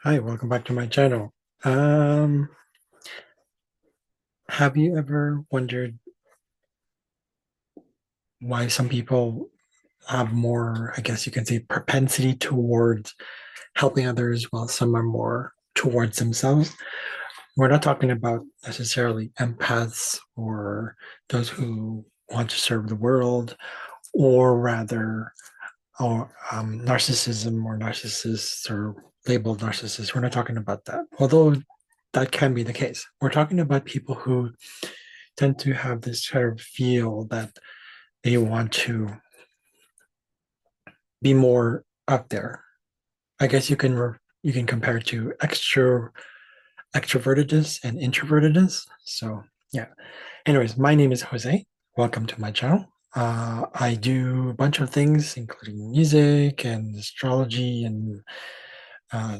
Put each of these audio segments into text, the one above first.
Hi, welcome back to my channel. Um, have you ever wondered why some people have more, I guess you can say, propensity towards helping others while some are more towards themselves? We're not talking about necessarily empaths or those who want to serve the world, or rather, or narcissism or narcissists or labeled narcissists. We're not talking about that, although that can be the case. We're talking about people who tend to have this sort of feel that they want to be more up there. I guess you can compare it to extrovertedness and introvertedness. So yeah. Anyways, my name is Jose. Welcome to my channel. I do a bunch of things, including music and astrology and uh,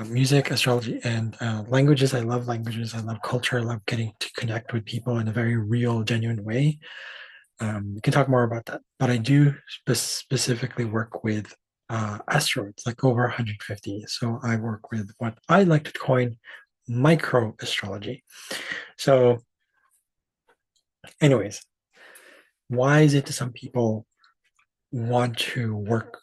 music, astrology, and languages. I love languages. I love culture. I love getting to connect with people in a very real, genuine way. We can talk more about that, but I do specifically work with asteroids, like over 150. So I work with what I like to coin micro astrology. So, anyways, why is it that some people want to work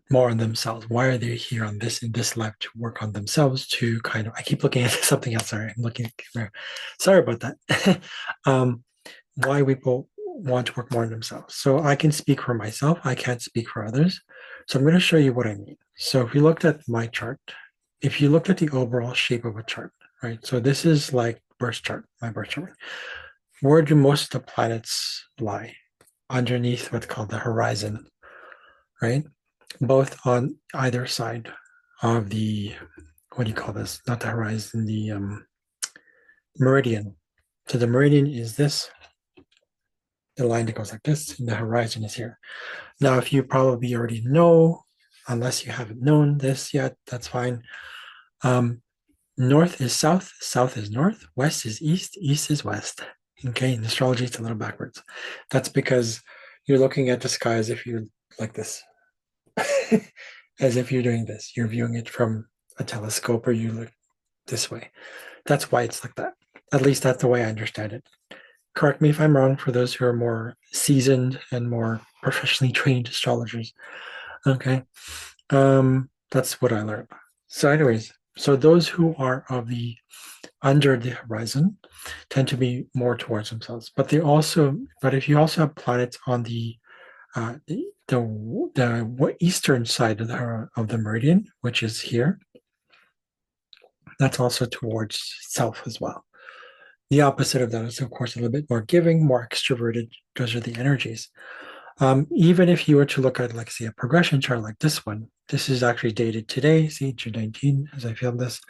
more on themselves? Why are they here on this in this life to work on themselves? To kind of, I keep looking at something else. Sorry, I'm looking at the camera. Sorry about that. um, why people want to work more on themselves. So I can speak for myself. I can't speak for others. So I'm going to show you what I mean. So if you looked at my chart, if you looked at the overall shape of a chart, right? So this is like birth chart, my birth chart. Where do most of the planets lie? Underneath what's called the horizon, right? Both on either side of the, what do you call this? Not the horizon, the meridian. So the meridian is this, the line that goes like this, and the horizon is here. Now, if you probably already know, unless you haven't known this yet, that's fine. Um, North is south, south is north, west is east, east is west. Okay, in astrology, it's a little backwards. That's because you're looking at the sky as if you're like this, as if you're doing this. You're viewing it from a telescope or you look this way. That's why it's like that. At least that's the way I understand it. Correct me if I'm wrong for those who are more seasoned and more professionally trained astrologers. Okay. That's what I learned. So, anyways, so those who are of the under the horizon tend to be more towards themselves. But if you also have planets on the eastern side of the meridian, which is here, that's also towards self as well. The opposite of that is, of course, a little bit more giving, more extroverted. Those are the energies. Even if you were to look at, like, say, a progression chart like this one, this is actually dated today, see, June 19, as I filmed this,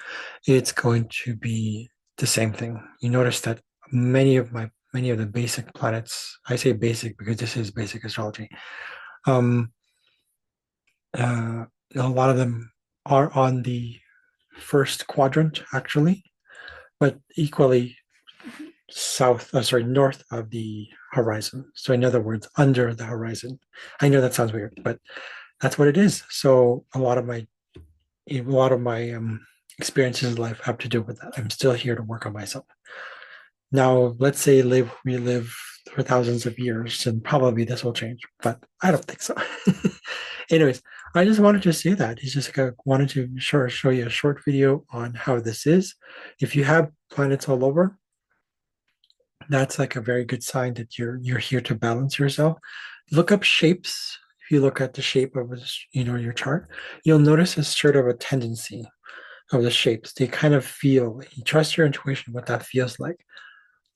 it's going to be the same thing. You notice that many of the basic planets, I say basic because this is basic astrology, um, uh, a lot of them are on the first quadrant, actually, but equally north of the horizon. So in other words, under the horizon. I know that sounds weird, but that's what it is. So a lot of my experiences in life have to do with that. I'm still here to work on myself. Now, let's say we live for thousands of years, and probably this will change, but I don't think so. Anyways, I just wanted to say that. It's just like I wanted to show you a short video on how this is. If you have planets all over, that's like a very good sign that you're here to balance yourself. Look up shapes. If you look at the shape of your chart, you'll notice a sort of a tendency of the shapes. They kind of feel. You trust your intuition what that feels like.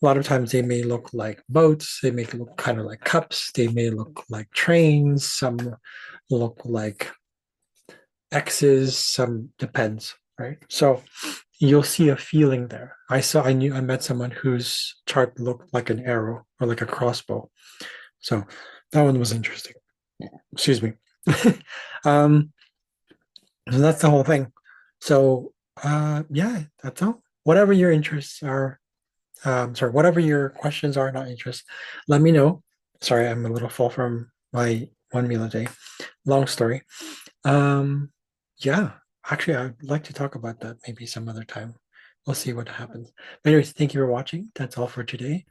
A lot of times they may look like boats. They may look kind of like cups. They may look like trains. Some look like X's. Some depends, right? So you'll see a feeling there. I met someone whose chart looked like an arrow or like a crossbow. So that one was interesting. Excuse me. um, so that's the whole thing. So yeah, that's all. Whatever your interests are, whatever your questions are, not interests, let me know. Sorry, I'm a little full from my one meal a day. Long story. Um, yeah. Actually, I'd like to talk about that maybe some other time. We'll see what happens. But anyways, thank you for watching. That's all for today.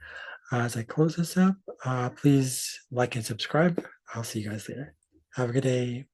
As I close this up, please like and subscribe. I'll see you guys later. Have a good day.